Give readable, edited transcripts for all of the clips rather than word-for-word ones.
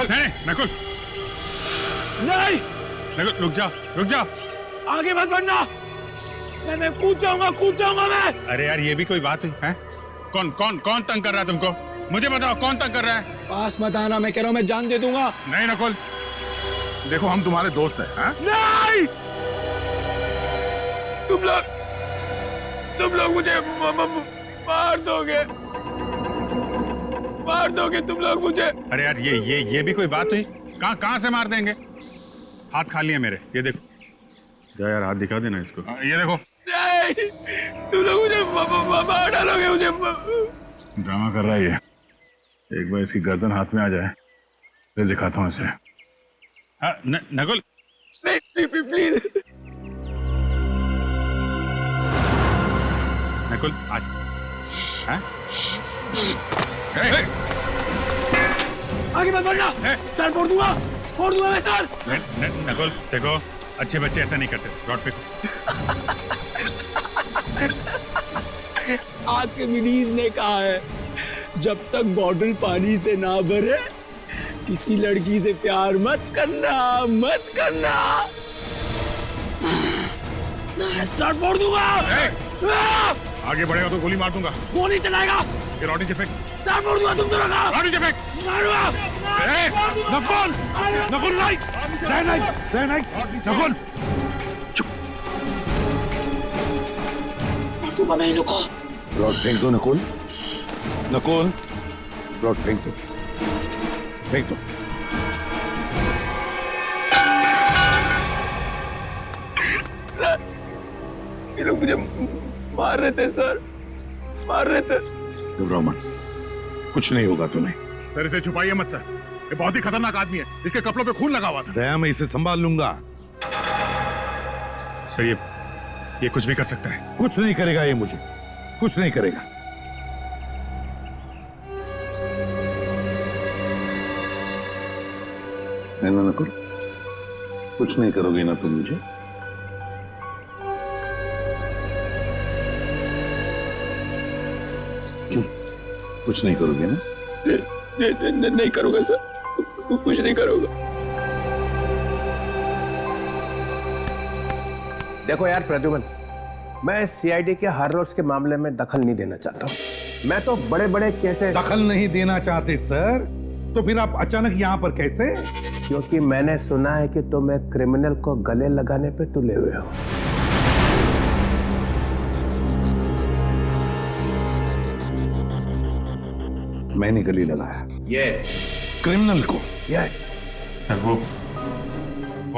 नकुल नहीं नकुल नहीं, नकुल रुक जा। आगे मत बढ़ना। मैं कूद जाऊंगा मैं। अरे यार ये भी कोई बात हुई है? कौन तंग कर रहा है तुमको? मुझे बताओ कौन तंग कर रहा है? पास मत आना, मैं कह रहा हूँ मैं जान दे दूंगा। नहीं नकुल, देखो हम तुम्हारे दोस्त हैं। नहीं, तुम लोग मुझे मार दोगे तुम लोग मुझे। अरे यार ये भी कोई बात हुई? कहाँ से मार देंगे? हाथ खाली है मेरे, ये देखो। जा यार हाथ दिखा देना इसको। ये देखो। नहीं, तुम लोग मुझे मार डालोगे मुझे। ड्रामा कर रहा है ये। एक बार इसकी गर्दन हाथ में आ जाए फिर दिखाता हूँ इसे। नकुल नहीं, प्लीज। नकुल आज आगे मत बढ़ना। सर फोड़ दूंगा मैं सर। नकुल देखो, अच्छे बच्चे ऐसा नहीं करते। रॉड पे आर्किमिडीज ने कहा है, जब तक बॉटल पानी से ना भरे किसी लड़की से प्यार मत करना। सर फोड़ दूंगा। आगे बढ़ेगा तो गोली मार दूंगा। गोली चलाएगा। ये रॉड नीचे फेंक। सर फोड़ दूंगा तुम दोनों का। रॉड नीचे फेंक। मारूंगा। नकुल नहीं, नकुल चुप। मार दूंगा मैं इनको। रॉड फेंक दो नकुल, रॉड फेंक दो। सर ये लोग मुझे मार रहे थे सर, घबराओ मत, कुछ नहीं होगा तुम्हें। सर इसे छुपाइए मत सर, ये बहुत ही खतरनाक आदमी है। इसके कपड़ों पे खून लगा हुआ था। दया मैं इसे संभाल लूंगा। सर ये कुछ भी कर सकता है। कुछ नहीं करेगा ये मुझे, कुछ नहीं करेगा। ना नकुल, कुछ नहीं करोगे ना तुम मुझे? कुछ नहीं करोगे ना? नहीं करूंगा सर, कुछ नहीं करूंगा। देखो यार प्रद्युमन, मैं सीआईडी के हार्लोड्स के मामले में दखल नहीं देना चाहता हूँ। मैं तो बड़े बड़े केसेस। दखल नहीं देना चाहते सर? तो फिर आप अचानक यहाँ पर कैसे? क्योंकि मैंने सुना है कि तुम एक क्रिमिनल को गले लगाने पे तुले हुए हो। मैंने गले लगाया ये क्रिमिनल को? ये सर वो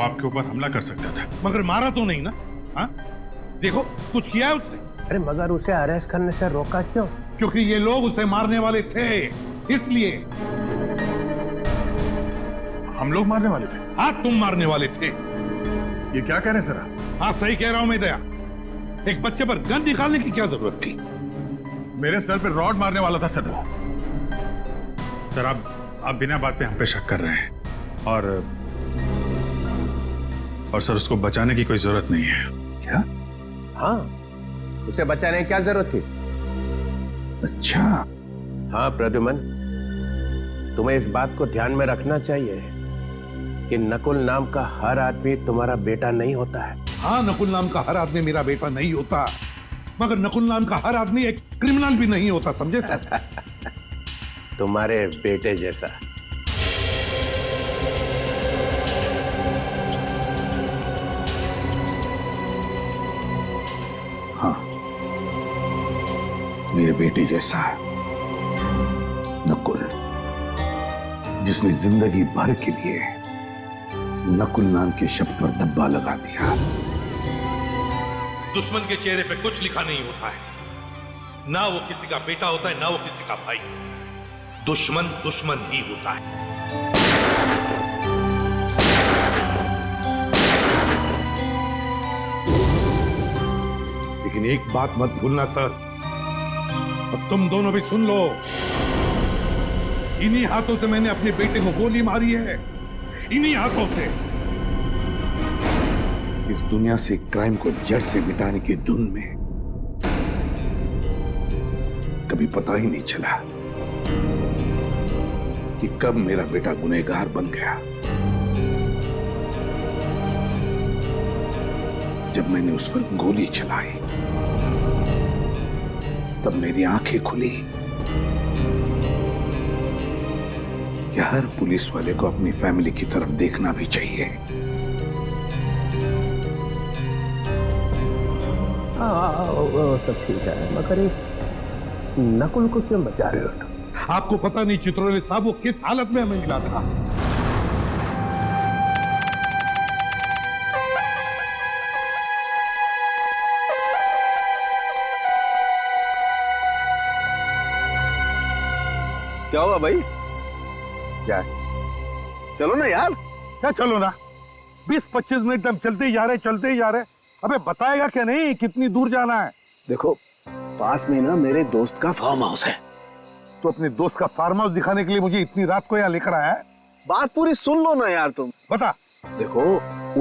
आपके ऊपर हमला कर सकता था। मगर मारा तो नहीं ना? हाँ देखो, कुछ किया है उसने? अरे मगर उसे अरेस्ट करने से रोका क्यों? क्योंकि ये लोग उसे मारने वाले थे, इसलिए। हम लोग मारने वाले थे? हाँ तुम मारने वाले थे। ये क्या कह रहे हैं सर? हाँ सही कह रहा हूं मैं दया। एक बच्चे पर गन निकालने की क्या जरूरत थी? मेरे सर पे रॉड मारने वाला था सर वो। सर आप बिना बात पे हम पे शक कर रहे हैं और सर उसको बचाने की कोई जरूरत नहीं है। क्या? हाँ, उसे बचाने की क्या जरूरत थी? अच्छा। हाँ प्रद्युमन, तुम्हें इस बात को ध्यान में रखना चाहिए कि नकुल नाम का हर आदमी तुम्हारा बेटा नहीं होता है। हाँ, नकुल नाम का हर आदमी मेरा बेटा नहीं होता, मगर नकुल नाम का हर आदमी एक क्रिमिनल भी नहीं होता, समझे सर? तुम्हारे बेटे जैसा। हाँ, मेरे बेटे जैसा नकुल, जिसने जिंदगी भर के लिए नकुल नाम के शब्द पर धब्बा लगा दिया। दुश्मन के चेहरे पे कुछ लिखा नहीं होता है, ना वो किसी का बेटा होता है ना वो किसी का भाई। दुश्मन दुश्मन ही होता है। लेकिन एक बात मत भूलना सर, और तुम दोनों भी सुन लो, इन्हीं हाथों से मैंने अपने बेटे को गोली मारी है, इन्हीं हाथों से। इस दुनिया से क्राइम को जड़ से मिटाने की धुन में कभी पता ही नहीं चला कि कब मेरा बेटा गुनहगार बन गया। जब मैंने उस पर गोली चलाई तब मेरी आंखें खुली कि हर पुलिस वाले को अपनी फैमिली की तरफ देखना भी चाहिए। वो सब ठीक है, मगर इस नकुल को क्यों बचा रहे हो तुम? आपको पता नहीं चित्रोले साहब वो किस हालत में हमें मिला था। क्या हुआ भाई? क्या चलो ना यार। क्या चलो ना, 20-25 मिनट हम चलते ही जा रहे। अबे बताएगा क्या नहीं कितनी दूर जाना है? देखो पास में ना मेरे दोस्त का फार्म हाउस है। तो अपने दोस्त का फार्म हाउस दिखाने के लिए मुझे इतनी रात को यहाँ लेकर आया है? बात पूरी सुन लो ना यार तुम। बता। देखो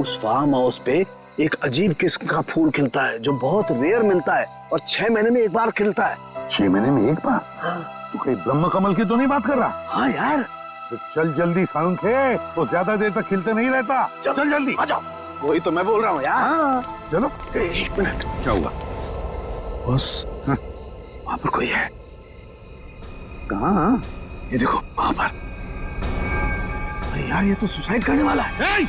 उस फार्म हाउस पे एक अजीब किस्म का फूल खिलता है जो बहुत रेयर मिलता है और 6 महीने में एक बार खिलता है। 6 महीने में एक बार? हाँ। तू कहीं ब्रह्म कमल की तो नहीं बात कर रहा? हाँ यार। तो चल जल्दी साउंखे, तो ज्यादा देर तक खिलते नहीं रहता। चल जल्दी आ जाओ। वही तो मैं बोल रहा हूँ यार। हाँ, चलो। 1 मिनट। क्या हुआ? बस वहां पर कोई है। कहाँ? ये देखो वहां पर। अरे यार ये तो सुसाइड करने वाला है।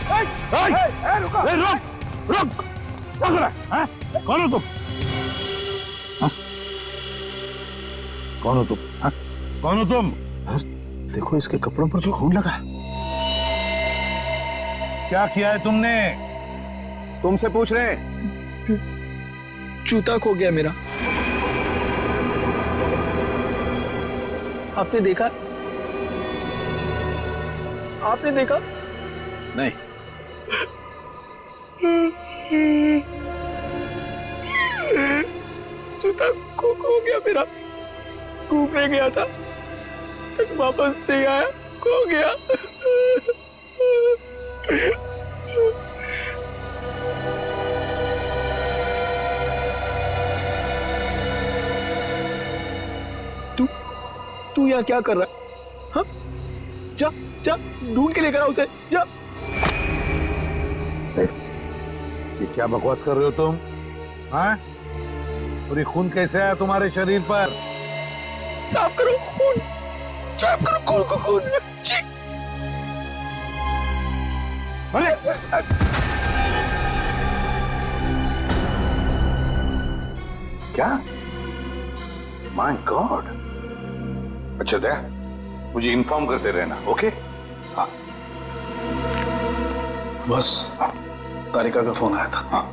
कौन हो तुम? कौन हो तुम? देखो इसके कपड़ों पर तो खून लगा है। क्या किया है तुमने? तुमसे पूछ रहे हैं। जूता खो गया मेरा। आपने देखा? नहीं। जूता खो गया मेरा। घूमने गया था, तक वापस नहीं आया, खो गया। तू यहाँ क्या कर रहा है? हाँ? जा ढूंढ के लेकर आ उसे, जा। ये क्या बकवास कर रहे हो तुम? हाँ? और ये खून कैसे आया तुम्हारे शरीर पर? साफ करो खून को खून। जी। अरे क्या? My God. अच्छा दया, मुझे इन्फॉर्म करते रहना, ओके? हाँ। बस तारिका का फोन आया था। हाँ।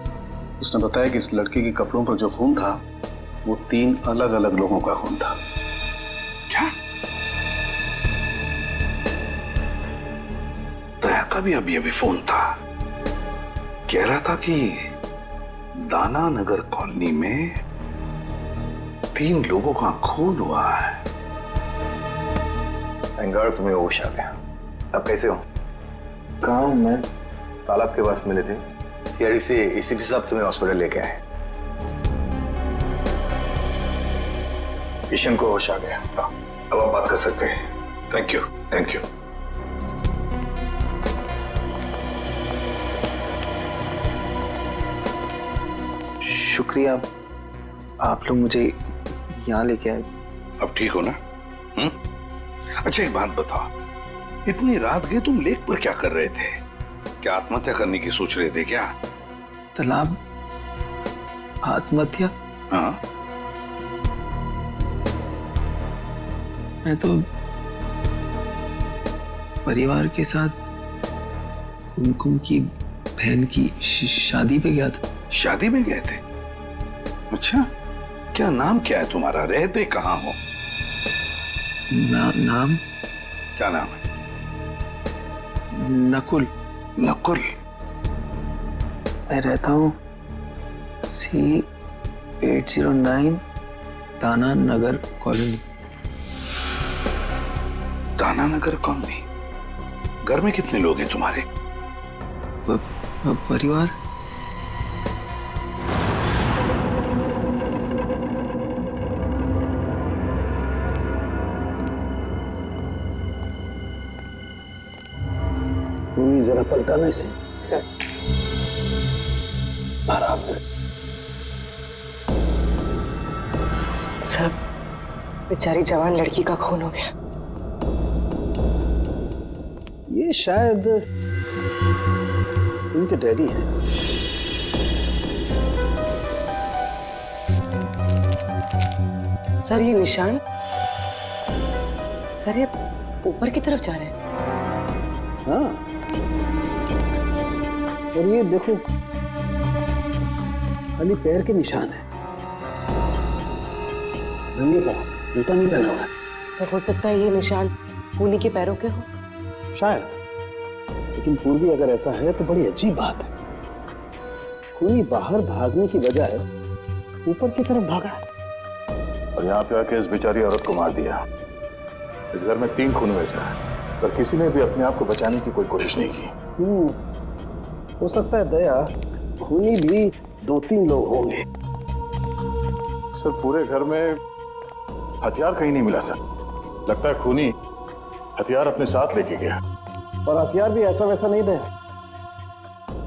उसने बताया कि इस लड़के के कपड़ों पर जो खून था वो 3 अलग-अलग लोगों का खून था। क्या? दया का भी अभी फोन था, कह रहा था कि दाना नगर कॉलोनी में 3 लोगों का खून हुआ है। थैंक गॉड तुम्हें होश आ गया। अब कैसे हो? कहाँ हूँ मैं? तालाब के पास मिले थे। सीआईडी से एसीपी साहब तुम्हें हॉस्पिटल लेके आए। किशन को होश आ गया। अब आप बात कर सकते हैं। Thank you. शुक्रिया, आप लोग मुझे यहाँ लेके आए। अब ठीक हो ना? अच्छा एक बात बताओ, इतनी रात गए तुम लेक पर क्या कर रहे थे? क्या आत्महत्या करने की सोच रहे थे क्या? तालाब आत्महत्या? हाँ। मैं तो परिवार के साथ कुमकुम की बहन की शादी पे गया था। शादी में गए थे? अच्छा, क्या नाम क्या है तुम्हारा? रहते कहाँ हो? नाम? क्या नाम है? नकुल। नकुल? मैं रहता हूँ C809 दाना नगर कॉलोनी। दाना नगर कॉलोनी? घर में कितने लोग हैं तुम्हारे? परिवार? जरा पलटाना इसे। सर आराम से। सर, बेचारी जवान लड़की का खून हो गया। ये शायद उनके डैडी हैं। सर ये निशान, सर ये ऊपर की तरफ जा रहे हैं। हाँ, और ये देखो खाली पैर के निशान है, नंगे पाँव, जूता नहीं पहना हुआ है। सर हो सकता है ये निशान खूनी के पैरों के हो। शायद, लेकिन पूर्वी अगर ऐसा है तो बड़ी अजीब बात है। खूनी बाहर भागने की बजाय ऊपर की तरफ भागा है और यहाँ पे आके इस बेचारी औरत को मार दिया। इस घर में 3 खून हुए सर, पर किसी ने भी अपने आप को बचाने की कोई कोशिश नहीं की। हो सकता है दया, खूनी भी 2-3 लोग होंगे। सर पूरे घर में हथियार कहीं नहीं मिला सर। लगता है खूनी हथियार अपने साथ लेके गया। और हथियार भी ऐसा वैसा नहीं दे,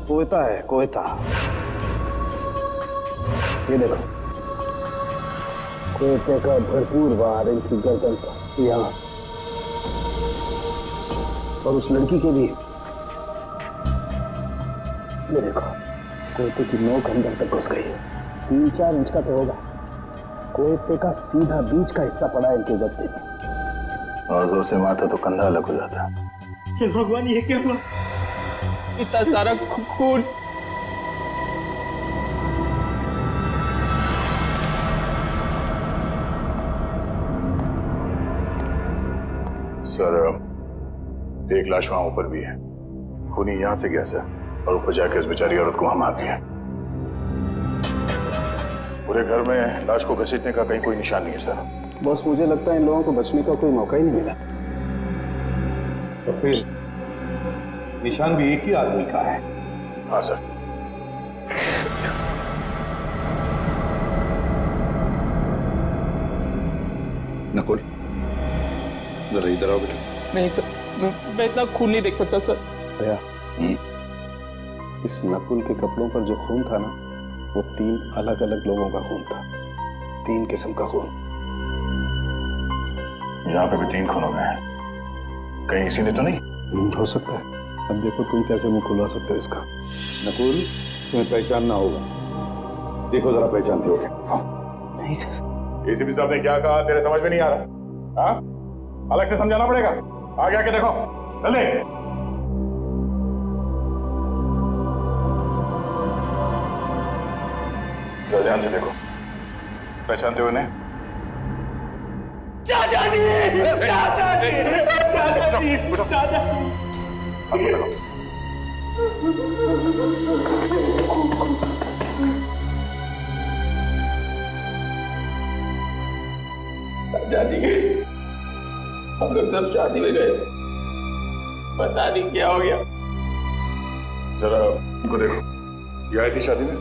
कोयता है, कोयता। ये देखो, कोयते का भरपूर वार इनकी गर्दन पर, यहाँ, और उस लड़की के भी। ये देखो, कोयते की नोक अंदर तक घुस गई है। 3-4 इंच का तो होगा। कोयते का सीधा बीच का हिस्सा पड़ा है इनके गद्दे में। और जोर से मारता तो कंधा अलग हो जाता। हे भगवान, ये क्या हुआ? इतना सारा खून। सर एक लाश वहां ऊपर भी है। खूनी यहां से गया सर और ऊपर जाके उस बेचारी औरत को वहां मार दिया। पूरे घर में लाश को घसीटने का कहीं कोई निशान नहीं है सर। बस मुझे लगता है इन लोगों को बचने का कोई मौका ही नहीं मिला। तो फिर निशान भी एक ही आदमी का है। हाँ सर। नकुल, जरा इधर आओ बेटा। नहीं सर, मैं इतना खून नहीं देख सकता सर। भैया, इस नकुल के कपड़ों पर जो खून था ना, वो 3 अलग अलग लोगों का खून था। 3 किस्म का खून। यहाँ पे भी 3 खून हो गए हैं। कहीं इसी ने तो नहीं? हो सकता है। अब देखो तुम कैसे मुंह खुलवा सकते हो इसका। नकुल, तुम्हें पहचानना होगा। देखो जरा पहचानते हो क्या? हाँ। नहीं सर। एसीपी साहब ने क्या कहा तेरे समझ में नहीं आ रहा? हाँ? अलग से समझाना पड़ेगा। आगे आके देखो, जल्दी। जरा ध्यान से देखो, पहचानते हो इन्हें? चाचा जी, चाचा जी, चाचा जी, चाचा जी। आपको देखो। चाचा जी, हम लोग सब शादी में गए, पता नहीं क्या हो गया। जरा इनको देखो, ये आई थी शादी में?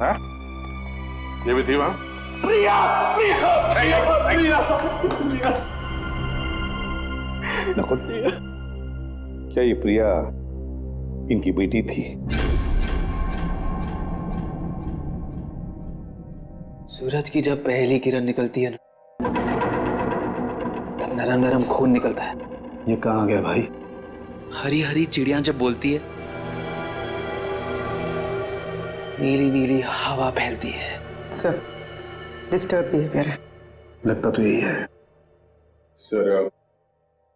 हाँ? ये भी थी वहां? प्रिया, प्रिया, प्रिया, प्रिया, प्रिया। नकुल, क्या ये प्रिया इनकी बेटी थी? सूरज की जब पहली किरण निकलती है ना, तब नरम नरम खून निकलता है। ये कहाँ गया भाई? हरी हरी चिड़िया जब बोलती है, नीली नीली हवा फैलती है। सर डिस्टर्ब बिहेवियर है। लगता तो यही है। सर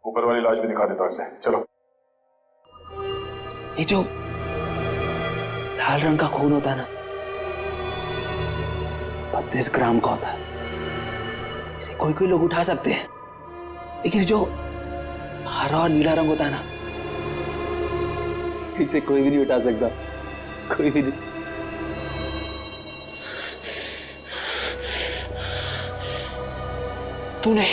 ऊपर वाली लाश भी दिखा देता हूं इसे। चलो। ये जो लाल रंग का खून होता है ना, 32 ग्राम का होता है। इसे कोई कोई लोग उठा सकते हैं, लेकिन जो हरा और नीला रंग होता है ना, इसे कोई भी नहीं उठा सकता, कोई भी नहीं। तूने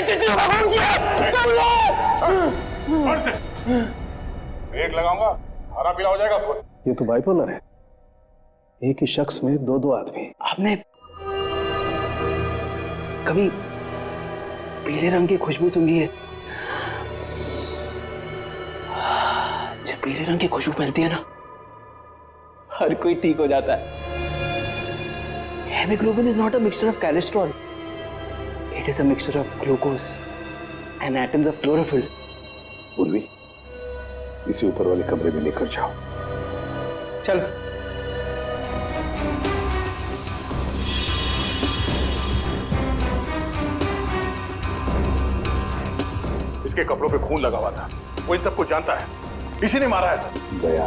जितना काम किया कर लो। ब्रेक लगाऊंगा, हरा पीला हो जाएगा खुद। ये तो बाइपोलर है। एक ही शख्स में 2 आदमी। आपने कभी पीले रंग की खुशबू सूंघी है? पीले रंग की खुशबू फैलती है ना, हर कोई ठीक हो जाता है। Haemoglobin is not a mixture of cholesterol, it is a mixture of glucose and atoms of chlorophyll. Urvi, इसे ऊपर वाले कमरे में लेकर जाओ। चल। इसके कपड़ों पे खून लगा हुआ था, वो इन सबको जानता है, इसी ने मारा है सर। दया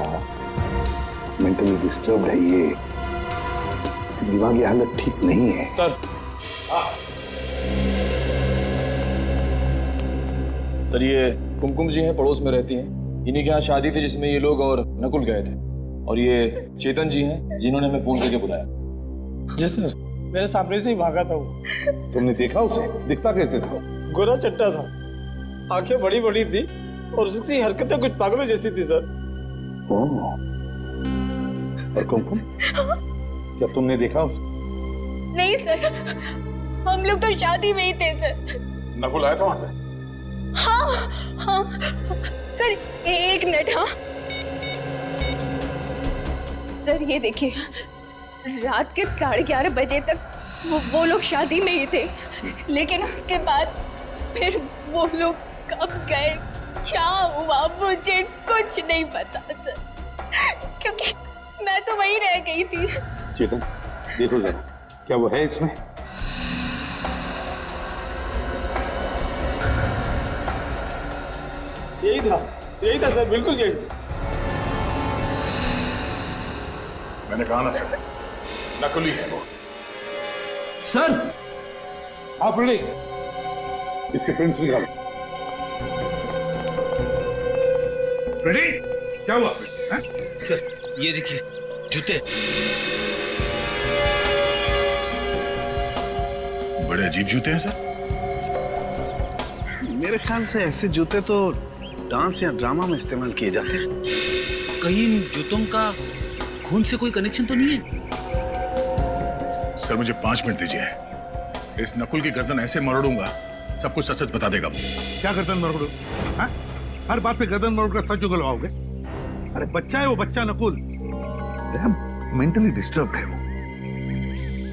मेंटली डिस्टर्ब्ड है ये, दिमागी हालत ठीक नहीं है। सर सर ये कुमकुम जी हैं, पड़ोस में रहती हैं। इन्हीं के यहाँ शादी थी जिसमें ये लोग और नकुल गए थे, और ये चेतन जी हैं जिन्होंने हमें फोन करके बुलाया। जी सर, मेरे सामने से ही भागा था वो। तुमने देखा उसे? दिखता कैसे था? गोरा चट्टा था, आंखें बड़ी बड़ी थी और उसकी हरकतें कुछ पागलों जैसी थी सर। ओह, और कुमकुम, क्या तुमने देखा उसे? नहीं सर, हम लोग तो शादी में ही थे सर। नकुल आया था वहां पे? हाँ सर, एक मिनट। हाँ सर, ये देखिए, रात के 11:30 बजे तक वो लोग शादी में ही थे, लेकिन उसके बाद फिर वो लोग कब गए, क्या हुआ, मुझे कुछ नहीं पता सर, क्योंकि मैं तो वहीं रह गई थी। चेतन, देखो जरा, क्या वो है इसमें? यही था सर, बिल्कुल यही था। मैंने कहा ना सर, नकुली है वो। सर, आप रेडी? इसके प्रिंट्स निकालो। रेडी? क्या हुआ? सर ये देखिए जूते। बड़े अजीब जूते हैं सर। मेरे ख्याल से ऐसे जूते तो डांस या ड्रामा में इस्तेमाल किए जाते हैं। कहीं इन जूतों का खून से कोई कनेक्शन तो नहीं है? सर मुझे 5 मिनट दीजिए, इस नकुल की गर्दन ऐसे मरोड़ूंगा, सब कुछ सच सच बता देगा। क्या गर्दन मरोड़ो? हर बात पे गर्दन मरोड़ कर सच उगलवाओगे? अरे बच्चा है वो, बच्चा नकुल मेंटली डिस्टर्ब है वो,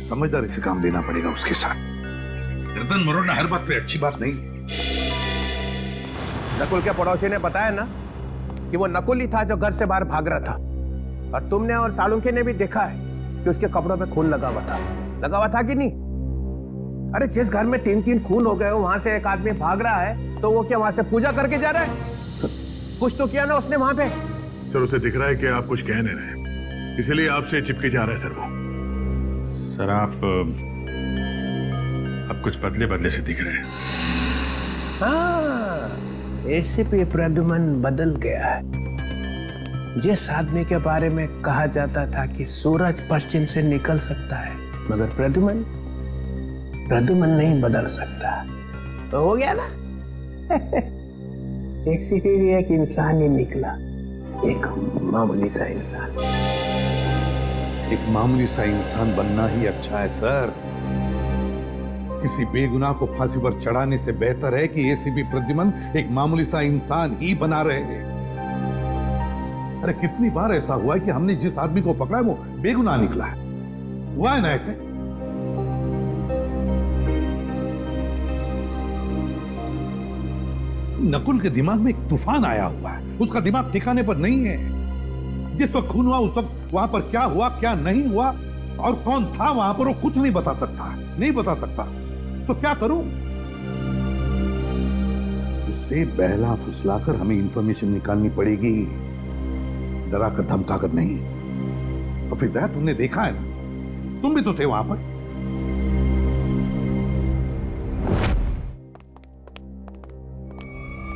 समझदारी से काम लेना पड़ेगा उसके साथ। गर्दन मरोड़ना हर बात पे अच्छी बात नहीं। नकुल के पड़ोसी ने बताया ना कि वो नकुल ही था जो घर से बाहर भाग रहा था, और तुमने और सालुंखे ने भी देखा है कि उसके कपड़ों पे खून लगा हुआ था कि नहीं? अरे जिस घर में 3-3 खून हो गए, वहां से एक आदमी भाग रहा है, तो वो क्या वहां से पूजा करके जा रहा है? कुछ तो किया ना उसने वहां पे। सर उसे दिख रहा है कि आप कुछ कह नहीं रहे, इसलिए आपसे चिपके जा रहा है सर वो। सर आप कुछ बदले बदले से दिख रहे हैं। हाँ, एसीपी प्रद्युमन बदल गया है। जिस आदमी के बारे में कहा जाता था कि सूरज पश्चिम से निकल सकता है, मगर प्रद्युमन नहीं बदल सकता, तो हो गया ना। एक सीधी भी एक इंसान ही निकला, एक मामूली सा इंसान। एक मामूली सा इंसान बनना ही अच्छा है सर। किसी बेगुनाह को फांसी पर चढ़ाने से बेहतर है कि एसीपी प्रद्युमन एक मामूली सा इंसान ही बना रहे। अरे कितनी बार ऐसा हुआ है कि हमने जिस आदमी को पकड़ा है वो बेगुनाह निकला है। हुआ है ना ऐसे? नकुल के दिमाग में एक तूफान आया हुआ है, उसका दिमाग ठिकाने पर नहीं है। जिस वक्त खून हुआ उस वक्त वहां पर क्या हुआ क्या नहीं हुआ और कौन था वहां पर, वो कुछ नहीं बता सकता। तो क्या करूं? उसे बहला फुसलाकर हमें इंफॉर्मेशन निकालनी पड़ेगी, डरा कर धमका कर नहीं। और फिर दया, तुमने देखा है ना, तुम भी तो थे वहां पर।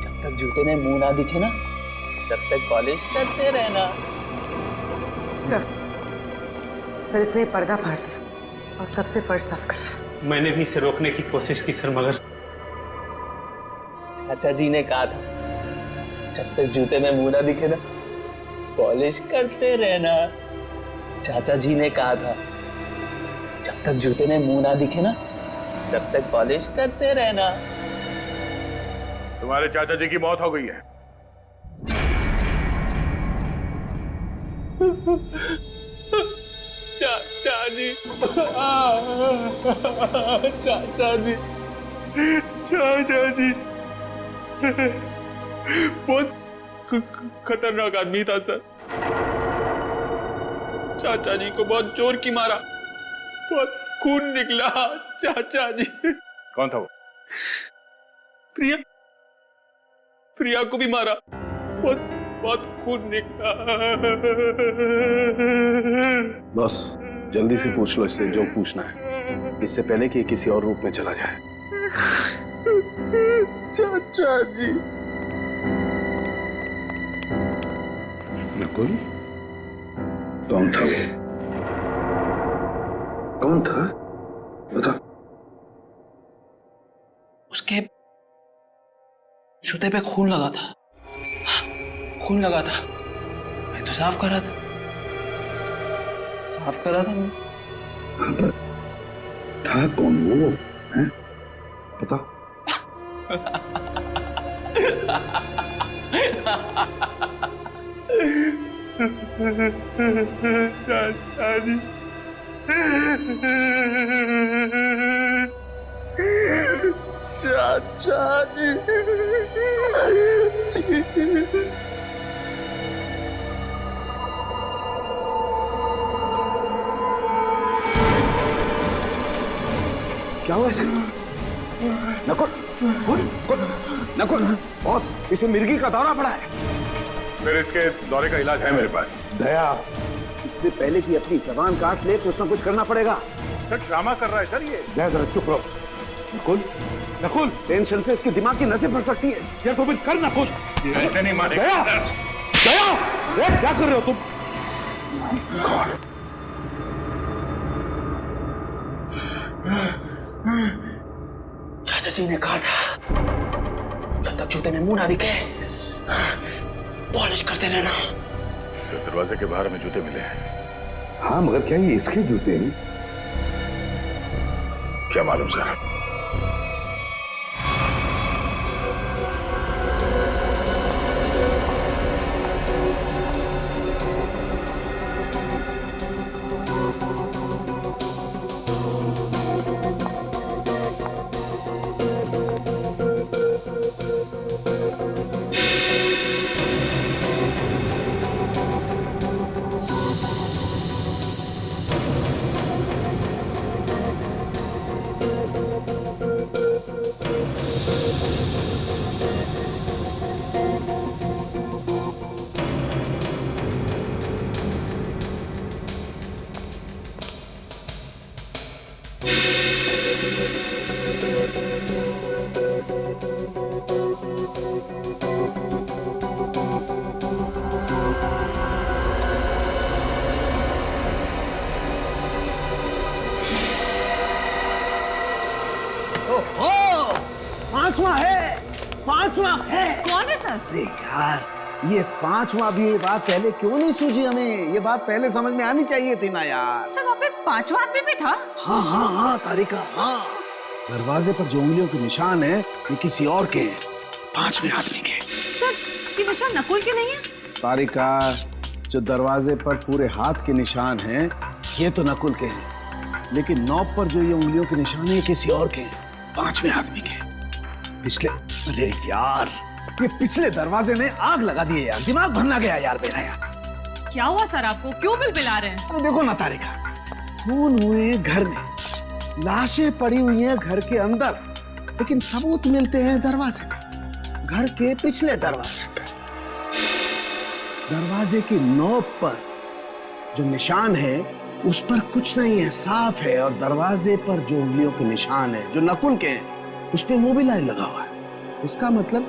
जब तक जूते में मुंह ना दिखे ना, तब तक कॉलेज करते रहना। सर इसने पर्दा फाड़ दिया और तब से फर्श साफ कर रहा है। मैंने भी इसे रोकने की कोशिश की सर, मगर चाचा जी ने कहा था जब तक जूते में मुंह ना दिखे ना, पॉलिश करते रहना। चाचा जी ने कहा था जब तक जूते में मुंह ना दिखे ना, तब तक पॉलिश करते रहना। तुम्हारे चाचा जी की मौत हो गई है। चाचा जी, चाचा जी, चाचा जी, बहुत खतरनाक आदमी था सर। चाचा जी को बहुत जोर की मारा, बहुत खून निकला चाचा जी। कौन था वो? प्रिया, प्रिया को भी मारा, बहुत बहुत खून निकला। बस जल्दी से पूछ लो इससे जो पूछना है, इससे पहले कि किसी और रूप में चला जाए। चाचा जी। नकुल, कौन था वो? कौन था? बता। उसके जूते पे खून लगा था, खून लगा था। मैं तो साफ कर रहा था, साफ कर रहा था मैं। था कौन वो? हैं? बता। चाचा जी, चाचा जी। क्या हुआ इसे? नकुल, नकुल, बॉस, इसे मिर्गी का दौरा पड़ा है। फिर इसके दौरे का इलाज है मेरे पास। दया, इससे पहले कि अपनी जबान काट ले कुछ ना कुछ करना पड़ेगा। सर ड्रामा कर रहा है सर ये। दया जरा चुप रहो। नकुल, नकुल, टेंशन से इसके दिमाग की नसें फट सकती है। क्या तो कुछ कर नकुल, ऐसे नहीं मारेगा। दया, दया, दया, क्या कर रहे हो तुम? चाचा जी ने कहा था जब तक जूते में मुंह ना दिखे पॉलिश करते रहना। सर दरवाजे के बाहर हमें जूते मिले हैं। हाँ मगर क्या ये इसके जूते हैं? क्या मालूम सर। पांचवा है। कौन है सर? अरे यार, ये पांचवा भी। ये बात पहले क्यों नहीं सूझी हमें? ये बात पहले समझ में आनी चाहिए थी ना यार। सर वहाँ पे पांचवा आदमी भी था? हाँ हाँ हाँ तारिका, हाँ। दरवाजे पर जो उंगलियों के निशान है ये किसी और के हैं, पांचवें आदमी के। सर ये निशान नकुल के नहीं है? तारिका, जो दरवाजे पर पूरे हाथ के निशान हैं ये तो नकुल के हैं, लेकिन नॉब पर जो ये उंगलियों के निशान है ये किसी और के हैं, पांचवें आदमी के। पिछले, अरे यार, ये पिछले दरवाजे ने आग लगा दी है यार। दिमाग भरना गया यार मेरा यार। क्या हुआ सर आपको? क्यों बिलबिला रहे हैं? अरे देखो ना तारिका, खून हुए घर में, लाशें पड़ी हुई हैं घर के अंदर, लेकिन सबूत मिलते हैं दरवाजे पे, घर के पिछले दरवाजे पे। दरवाजे की नोक पर जो निशान है उस पर कुछ नहीं है, साफ है। और दरवाजे पर जो उंगलियों के निशान है जो नकुल के हैं उस पे मोबिल ऑयल लगा हुआ है। इसका मतलब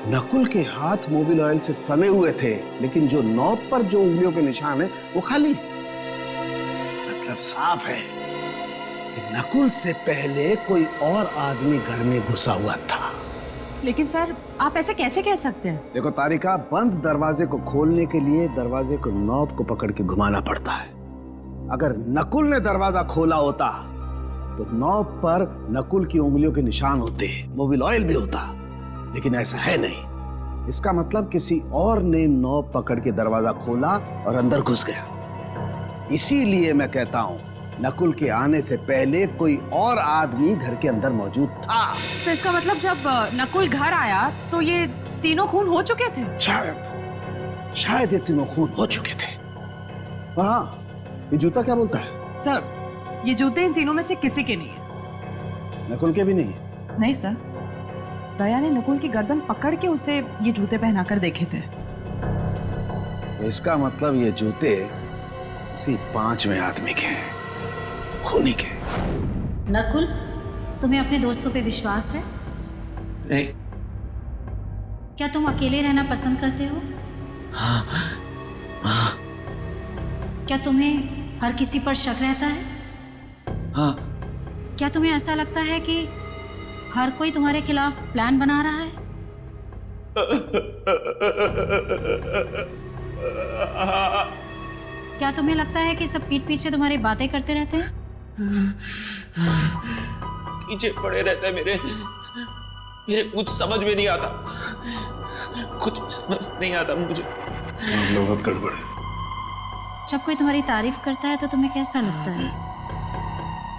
नकुल के हाथ मोबिल ऑयल से सने हुए थे, लेकिन जो नॉब पर जो उंगलियों के निशान है वो खाली। मतलब साफ है कि नकुल से पहले कोई और आदमी घर में घुसा हुआ था। लेकिन सर आप ऐसे कैसे कह सकते हैं? देखो तारिका, बंद दरवाजे को खोलने के लिए दरवाजे को नॉब को पकड़ के घुमाना पड़ता है। अगर नकुल ने दरवाजा खोला होता तो नॉब पर नकुल की उंगलियों के निशान होते, मोबिल ऑयल भी होता, लेकिन ऐसा है नहीं। इसका मतलब किसी और ने नॉब पकड़ के दरवाजा खोला और अंदर घुस गया। इसीलिए मैं कहता हूं नकुल के आने से पहले कोई और आदमी घर के अंदर मौजूद था। तो इसका मतलब जब नकुल घर आया तो ये तीनों खून हो चुके थे? शायद ये तीनों खून हो चुके थे। और हाँ, ये जूता क्या बोलता है? सर, ये जूते इन तीनों में से किसी के नहीं है। नकुल के भी नहीं है? नहीं सर, दया ने नकुल की गर्दन पकड़ के उसे ये जूते पहनाकर देखे थे। इसका मतलब ये जूते किसी 5वें आदमी के हैं, खूनी के। नकुल, तुम्हें अपने दोस्तों पे विश्वास है? नहीं। क्या तुम अकेले रहना पसंद करते हो? हाँ। क्या तुम्हें हर किसी पर शक रहता है? हाँ। क्या तुम्हें ऐसा लगता है कि हर कोई तुम्हारे खिलाफ प्लान बना रहा है? क्या तुम्हें लगता है कि सब पीठ पीछे तुम्हारी बातें करते रहते हैं? पीछे पड़े रहते हैं मेरे कुछ समझ में नहीं आता, कुछ समझ नहीं आता मुझे। बहुत गड़बड़ है। जब कोई तुम्हारी तारीफ करता है तो तुम्हें कैसा लगता है?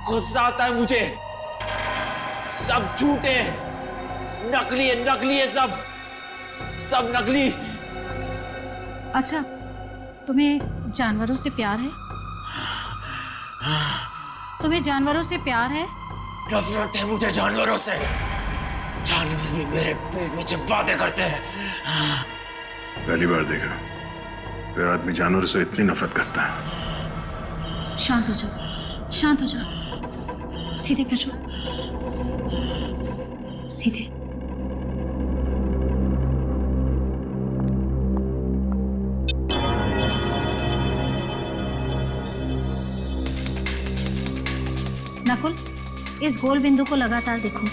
गुस्सा आता है मुझे। सब झूठे हैं, नकली है सब नकली। अच्छा, तुम्हें जानवरों से प्यार है? तुम्हें जानवरों से प्यार है? नफरत है मुझे जानवरों से। जानवर भी मेरे पेट में जब बातें करते हैं। पहली बार देखा कोई आदमी जानवरों से इतनी नफरत करता है। शांत हो जाओ, शांत हो जाओ। सीधे बैठो, सीधे। नकुल, इस गोल बिंदु को लगातार देखो।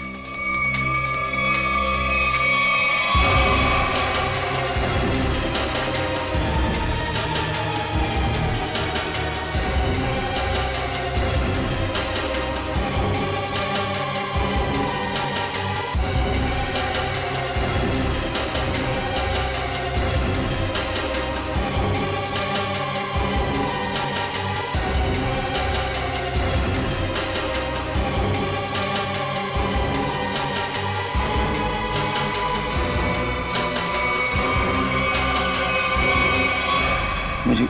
मुझे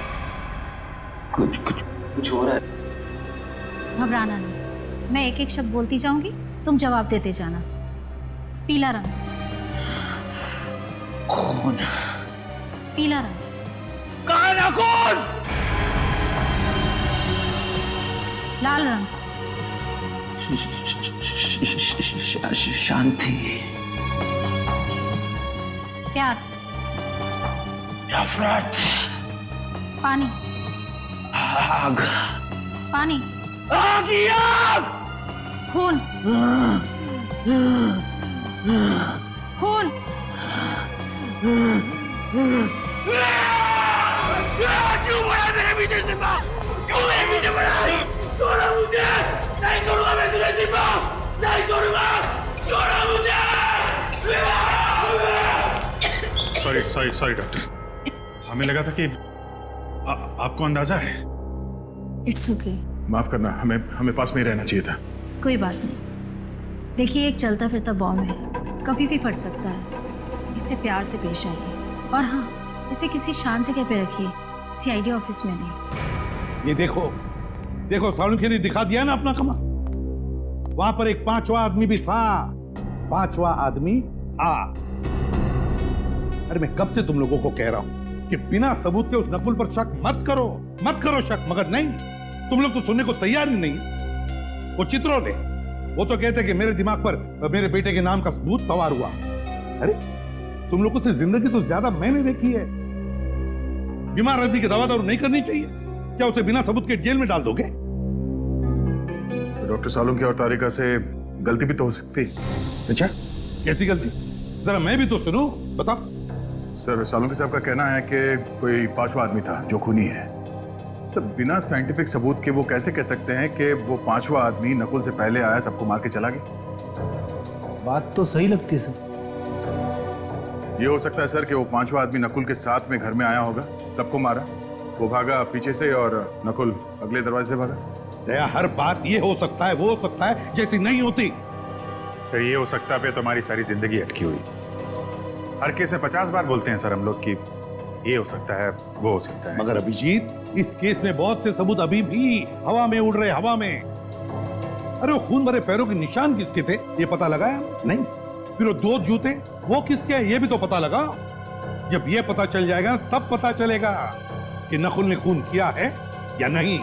कुछ हो रहा है। घबराना नहीं, मैं एक एक शब्द बोलती जाऊंगी, तुम जवाब देते जाना। पीला रंग। खून। पीला रंग। काला खून। लाल रंग। शांति। प्यार। नफरत। पानी। आग। पानी। आग ही आग। खून। खून। क्यों बड़ा मेरे पीछे सिम्बा? क्यों मेरे पीछे बड़ा? छोड़ो मुझे! नहीं छोड़ूंगा मैं तुझे सिम्बा! नहीं छोड़ूंगा! छोड़ो मुझे! सॉरी डॉक्टर, हमें लगा था कि आपको अंदाजा है। It's okay. माफ करना, हमें पास में ही रहना चाहिए था। कोई बात नहीं। देखिए, एक चलता फिरता बॉम्ब है, कभी भी फट सकता है। इससे प्यार से पेश आइए, और हाँ, इसे किसी शांत जगह पे रखिए, सीआईडी ऑफिस में नहीं। ये देखो सालुंखे ने दिखा दिया ना अपना कमाल। वहां पर एक 5वां आदमी भी था। 5वां आदमी था। अरे मैं कब से तुम लोगों को कह रहा हूं कि बिना सबूत के उस नकुल पर शक मत करो शक, मगर नहीं, तुम लोग तो सुनने को तैयार ही नहीं। वो चित्रोले, वो तो कहते कि मेरे दिमाग पर मेरे बेटे के नाम का भूत सवार हुआ। अरे तुम लोगों से जिंदगी तो ज्यादा मैंने देखी है। बीमार आदमी की दवा दारू नहीं करनी चाहिए? क्या उसे बिना सबूत के जेल में डाल दोगे? तो डॉक्टर सालुंखे और तारिका से गलती भी तो हो सकती। अच्छा, कैसी गलती? जरा मैं भी तो सुनूं, बताओ। सर, सालुंखे साहब का कहना है कि कोई 5वां आदमी था जो खूनी है। सर, बिना साइंटिफिक सबूत के वो कैसे कह सकते हैं कि वो 5वां आदमी नकुल से पहले आया, सबको मार के चला गया? बात तो सही लगती है सर, ये हो सकता है सर कि वो पांचवा आदमी नकुल के साथ में घर में आया होगा, सबको मारा, वो भागा पीछे से और नकुल अगले दरवाजे से भागा। दया, हर बात ये हो सकता है, वो हो सकता है जैसी नहीं होती। सर ये हो सकता पे तो हमारी सारी जिंदगी अटकी हुई। हर केस में 50 बार बोलते हैं सर हम लोग कि ये हो सकता है, वो हो सकता है। मगर अभिजीत, इस केस में बहुत से सबूत अभी भी हवा में उड़ रहे, हवा में। अरे वो खून भरे पैरों के निशान किसके थे ये पता लगाया? नहीं। फिर वो 2 जूते वो किसके हैं ये भी तो पता लगा। जब ये पता चल जाएगा तब पता चलेगा कि नकुल ने खून किया है या नहीं।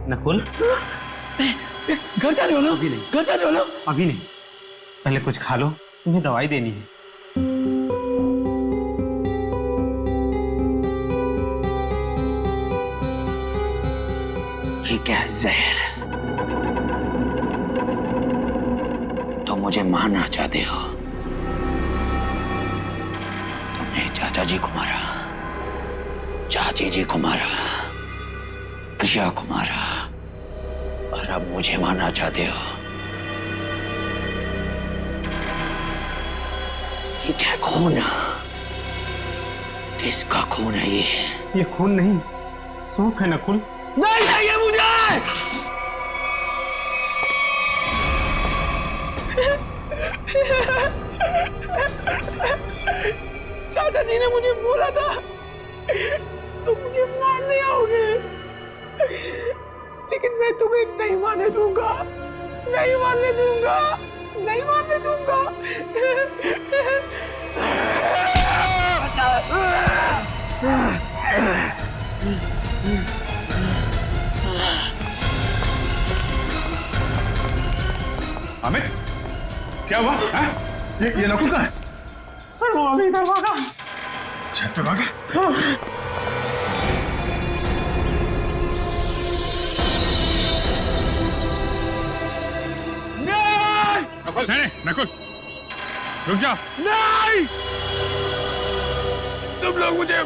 नकुल, घर जा रहे हो ना? अभी नहीं। घर जा रहे हो ना? अभी नहीं, पहले कुछ खा लो, तुम्हें दवाई देनी है। ये क्या है? जहर? तो मुझे मारना चाहते हो? तुमने चाचा जी को मारा, चाची जी को मारा, प्रिया को मारा, और अब मुझे मारना चाहते हो? ये क्या खून? किसका खून है ये? ये खून नहीं, सूप है नकुल। नहीं चाहिए मुझे। चाचा जी ने मुझे बोला था तुम मुझे मारने आओगे, लेकिन मैं तुम्हें नहीं मारने दूंगा, नहीं मारने दूंगा, नहीं मारने दूंगा। अमित, क्या हुआ? ये नकुल कहाँ है? सर वो अभी इधर भागा। छत पे भागा? नकुल, नहीं नकुल, रुक जाओ। नहीं, तुम लोग मुझे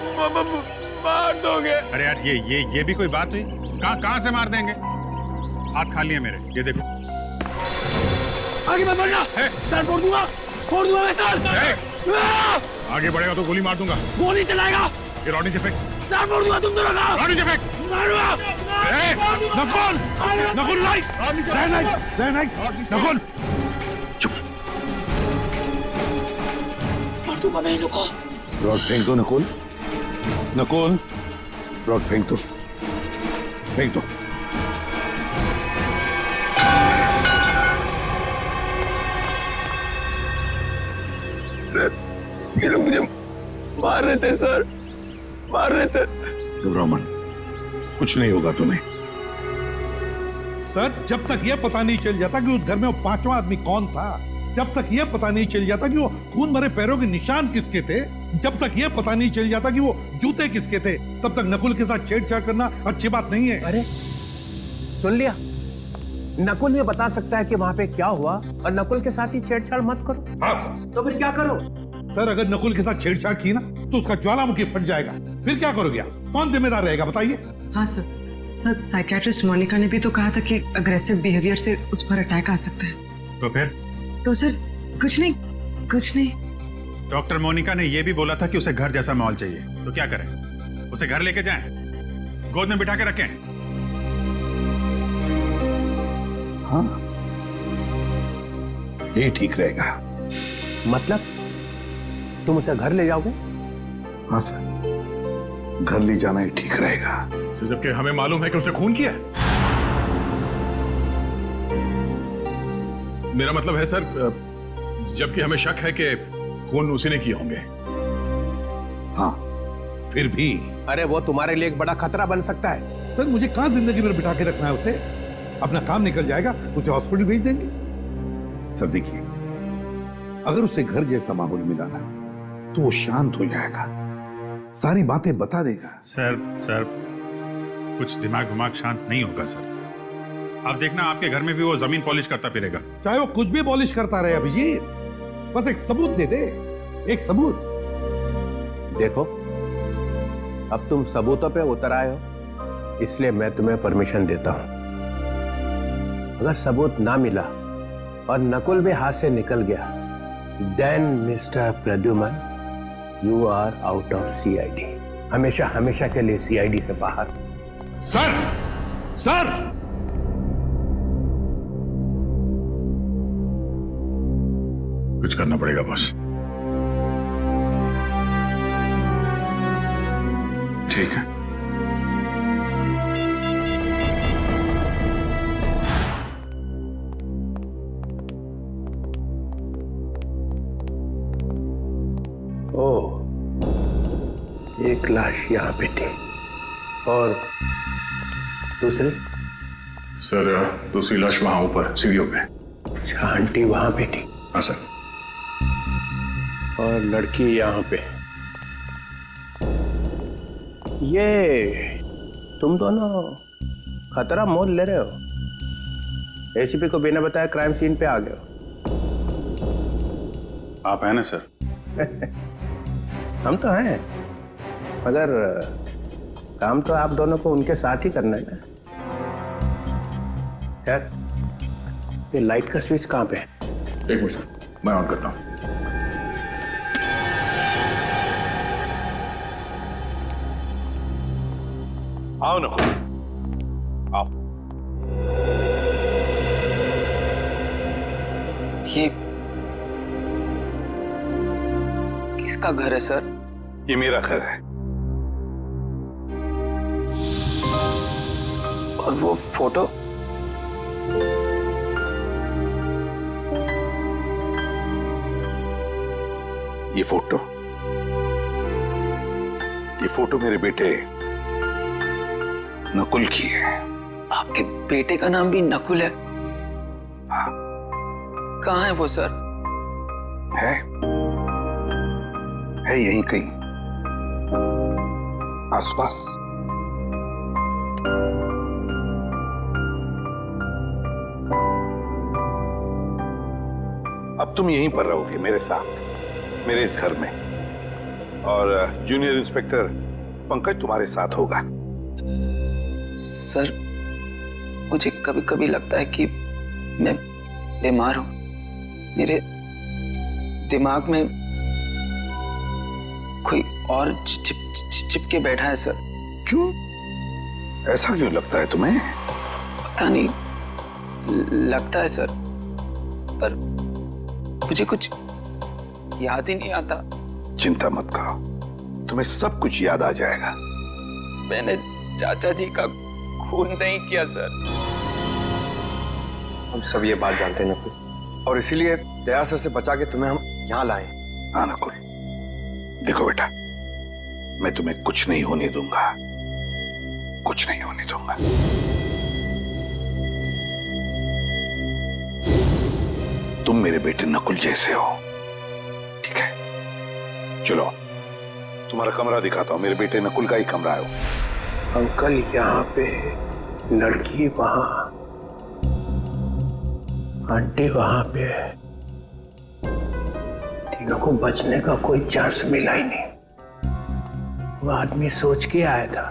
मार दोगे। अरे यार ये भी कोई बात हुई? कहाँ से मार देंगे? हाथ खाली है मेरे, ये देखो। आगे मत बढ़ना, सर फोड़ दूंगा मैं सर। आगे बढ़ेगा तो गोली मार दूंगा। गोली चलाएगा? ये रॉडी से फेंक। सर फोड़ दूंगा तुम दोनों का। रॉडी से फेंक। मारूंगा। नकुल, नकुल नहीं, नकुल चुप। मार दूंगा मैं इनको। रॉड फेंक दो नकुल, नकुल रॉड फेंक दो, फेंक दो। सर ये लोग मुझे मार रहे थे सर, मार रहे थे। घबराओ मत, कुछ नहीं होगा तुम्हें। सर जब तक यह पता नहीं चल जाता कि उस घर में वो पांचवा आदमी कौन था, जब तक यह पता नहीं चल जाता कि वो खून भरे पैरों के निशान किसके थे, जब तक यह पता नहीं चल जाता कि वो जूते किसके थे, तब तक नकुल के साथ छेड़छाड़ करना अच्छी बात नहीं है। अरे सुन लिया, नकुल ये बता सकता है कि वहां पे क्या हुआ, और नकुल के साथ ही छेड़छाड़ मत करो। हाँ। तो फिर क्या करो? सर अगर नकुल के साथ छेड़छाड़ की ना तो उसका ज्वालामुखी फट जाएगा, फिर क्या करोगे आप? कौन जिम्मेदार रहेगा बताइए? हाँ सर साइकियाट्रिस्ट मोनिका ने भी तो कहा था कि अग्रेसिव बिहेवियर से उस पर अटैक आ सकता है। तो फिर? तो सर कुछ नहीं। डॉक्टर मोनिका ने यह भी बोला था कि उसे घर जैसा माहौल चाहिए, तो क्या करें? उसे घर लेके जाएं, गोद में बिठा के रखें? हाँ ये ठीक रहेगा। मतलब तुम उसे घर ले जाओगे? हाँ सर, घर ले जाना ही ठीक रहेगा। सर जबकि हमें मालूम है कि उसने खून किया है। मेरा मतलब है सर, जबकि हमें शक है कि खून उसी ने किए होंगे। हाँ फिर भी। अरे वो तुम्हारे लिए एक बड़ा खतरा बन सकता है। सर मुझे कहां जिंदगी भर बिठा के रखना है उसे? अपना काम निकल जाएगा, उसे हॉस्पिटल भेज देंगे। सर देखिए, अगर उसे घर जैसा माहौल मिला ना तो वो शांत हो जाएगा, सारी बातें बता देगा। सर कुछ दिमाग शांत नहीं होगा सर। आप देखना आपके घर में भी वो जमीन पॉलिश करता फिरेगा। चाहे वो कुछ भी पॉलिश करता रहे अभिजीत, बस एक सबूत दे दे, एक सबूत। देखो, अब तुम सबूतों पे उतर आए हो, इसलिए मैं तुम्हें परमिशन देता हूं। अगर सबूत ना मिला और नकुल भी हाथ से निकल गया, then mister Pradyuman, you are out of CID, हमेशा हमेशा के लिए सीआईडी से बाहर। सर, सर, कुछ करना पड़ेगा बॉस। ठीक है। ओह, एक लाश यहाँ पे थी और दूसरी? सर, दूसरी लाश वहां ऊपर सीढ़ियों पे। अच्छा, आंटी वहां पे थी? हाँ सर। और लड़की यहाँ पे। ये तुम दोनों खतरा मोल ले रहे हो, एसीपी को बिना बताए क्राइम सीन पे आ गए हो। आप हैं ना सर? हम तो हैं, मगर काम तो आप दोनों को उनके साथ ही करना है ना। यार, ये लाइट का स्विच कहाँ पे है? एक मिनट सर, मैं ऑन करता हूँ। आओ ना, आओ। ये किसका घर है सर? ये मेरा घर है। और वो फोटो? ये फोटो मेरे बेटे नकुल की है। आपके बेटे का नाम भी नकुल है? हाँ। कहाँ है वो सर? है यहीं कहीं आसपास। अब तुम यहीं पर रहोगे मेरे साथ, मेरे इस घर में, और जूनियर इंस्पेक्टर पंकज तुम्हारे साथ होगा। सर, मुझे कभी कभी लगता है कि मैं बीमार हूं। मेरे दिमाग में कोई और चिपके बैठा है सर। क्यों? ऐसा क्यों लगता है तुम्हें? पता नहीं, लगता है सर, पर मुझे कुछ याद ही नहीं आता। चिंता मत करो, तुम्हें सब कुछ याद आ जाएगा। मैंने चाचा जी का खून नहीं किया सर। हम सब ये बात जानते हैं नकुल, और इसीलिए दया सर से बचा के तुम्हें हम यहाँ लाए। हाँ नकुल, देखो बेटा, मैं तुम्हें कुछ नहीं होने दूंगा, कुछ नहीं होने दूंगा। तुम मेरे बेटे नकुल जैसे हो, ठीक है? चलो, तुम्हारा कमरा दिखाता हूं। मेरे बेटे नकुल का ही कमरा है। अंकल यहाँ पे, लड़की वहां, आंटी वहां पे है। तीनों को बचने का कोई चांस मिला ही नहीं। वो आदमी सोच के आया था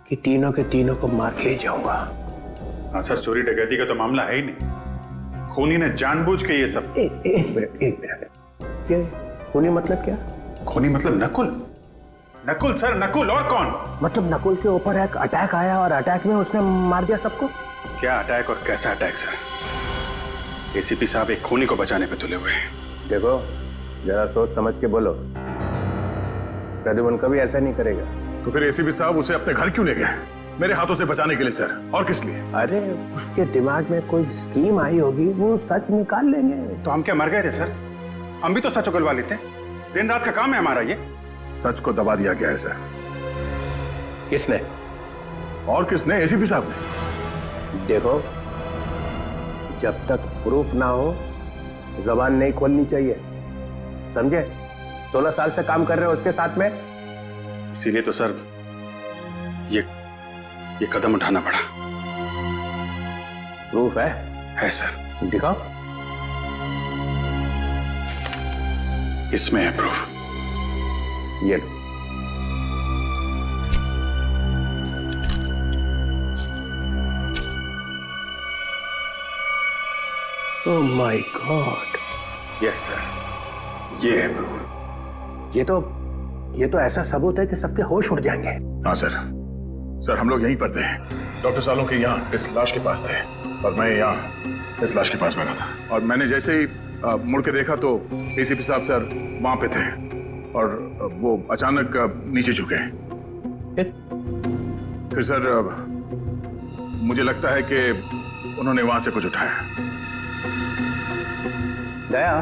कि तीनों के तीनों को मार के ही जाऊंगा। हाँ सर, चोरी डकैती का तो मामला है ही नहीं। खूनी ने जानबूझ के ये सब। एक मिनट, ये खूनी मतलब क्या? खूनी मतलब नकुल। नकुल सर, नकुल, और कौन? मतलब नकुल के ऊपर एक अटैक आया और अटैक में उसने मार दिया सबको? क्या अटैक और कैसा अटैक सर? एसीपी साहब एक खूनी को बचाने पे तुले हुए हैं। देखो, जरा सोच समझ के बोलो। प्रद्युमन कभी ऐसा नहीं करेगा। तो फिर एसीपी साहब उसे अपने घर क्यों ले गए? मेरे हाथों से बचाने के लिए सर, और किस लिए? अरे उसके दिमाग में कोई स्कीम आई होगी, वो सच निकाल लेंगे। तो हम क्या मर गए थे सर? हम भी तो सच उगलवा लेते। दिन रात का काम है हमारा ये। सच को दबा दिया गया है सर। किसने? और किसने? एसीपी साहब ने। देखो, जब तक प्रूफ ना हो जबान नहीं खोलनी चाहिए, समझे? 16 साल से काम कर रहे हो उसके साथ में। इसीलिए तो सर ये कदम उठाना पड़ा। प्रूफ है? है सर। दिखाओ। इसमें है प्रूफ। ये लो। Oh my God. Yes sir, ये है प्रूफ। ये तो ऐसा सबूत है कि सबके होश उड़ जाएंगे। हाँ सर। सर हम लोग यहीं पर थे, डॉक्टर सालुंखे यहाँ इस लाश के पास थे और मैं यहाँ इस लाश के पास बैठा था, और मैंने जैसे ही मुड़ के देखा तो एसीपी साहब सर वहां पे थे और वो अचानक नीचे झुके। फिर सर मुझे लगता है कि उन्होंने वहां से कुछ उठाया। दया,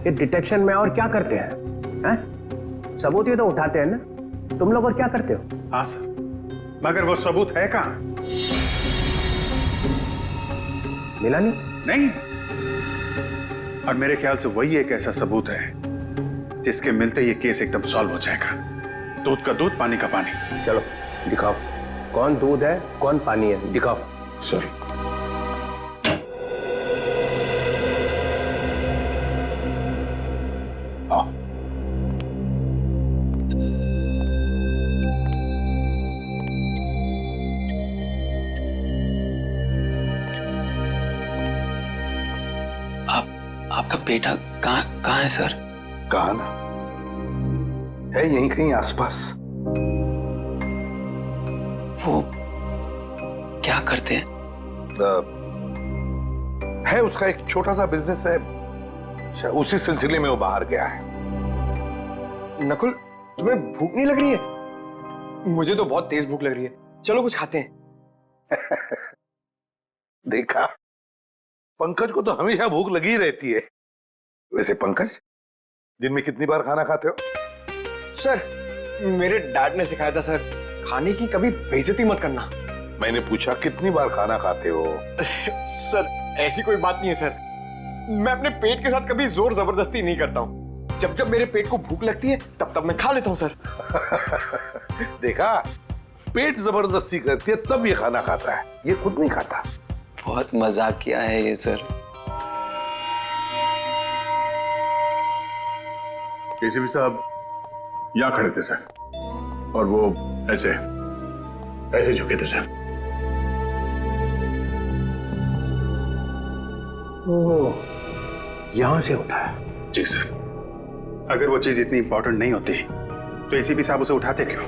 ये डिटेक्शन में और क्या करते हैं? सबूत ये तो उठाते हैं ना, तुम लोग और क्या करते हो? हाँ सर, मगर वो सबूत है कहाँ? मिला नहीं। और मेरे ख्याल से वही एक ऐसा सबूत है जिसके मिलते ये केस एकदम सॉल्व हो जाएगा। दूध का दूध, पानी का पानी। चलो दिखाओ, कौन दूध है कौन पानी है, दिखाओ। सर आपका बेटा कहाँ है सर? कहाँ ना है, यहीं कहीं आसपास। वो क्या करते हैं? है उसका एक छोटा सा बिजनेस है, उसी सिलसिले में वो बाहर गया है। नकुल, तुम्हें भूख नहीं लग रही है? मुझे तो बहुत तेज भूख लग रही है, चलो कुछ खाते हैं। देखा, पंकज को तो हमेशा भूख लगी रहती है। वैसे पंकज, दिन में कितनी बार खाना खाते हो? सर, मेरे डैड ने सिखाया था सर, खाने की कभी बेइज्जती मत करना। मैंने पूछा कितनी बार खाना खाते हो? सर, ऐसी कोई बात नहीं है सर, मैं अपने पेट के साथ कभी जोर जबरदस्ती नहीं करता हूँ। जब जब मेरे पेट को भूख लगती है तब तब मैं खा लेता हूँ सर। देखा, पेट जबरदस्ती करती है तब ये खाना खाता है, ये खुद नहीं खाता। बहुत मजाक किया है ये सर। एसीपी साहब यहाँ खड़े थे सर, और वो ऐसे ऐसे झुके थे सर। ओह, यहां से उठाया? जी सर। अगर वो चीज इतनी इंपॉर्टेंट नहीं होती तो एसीपी साहब उसे उठाते क्यों?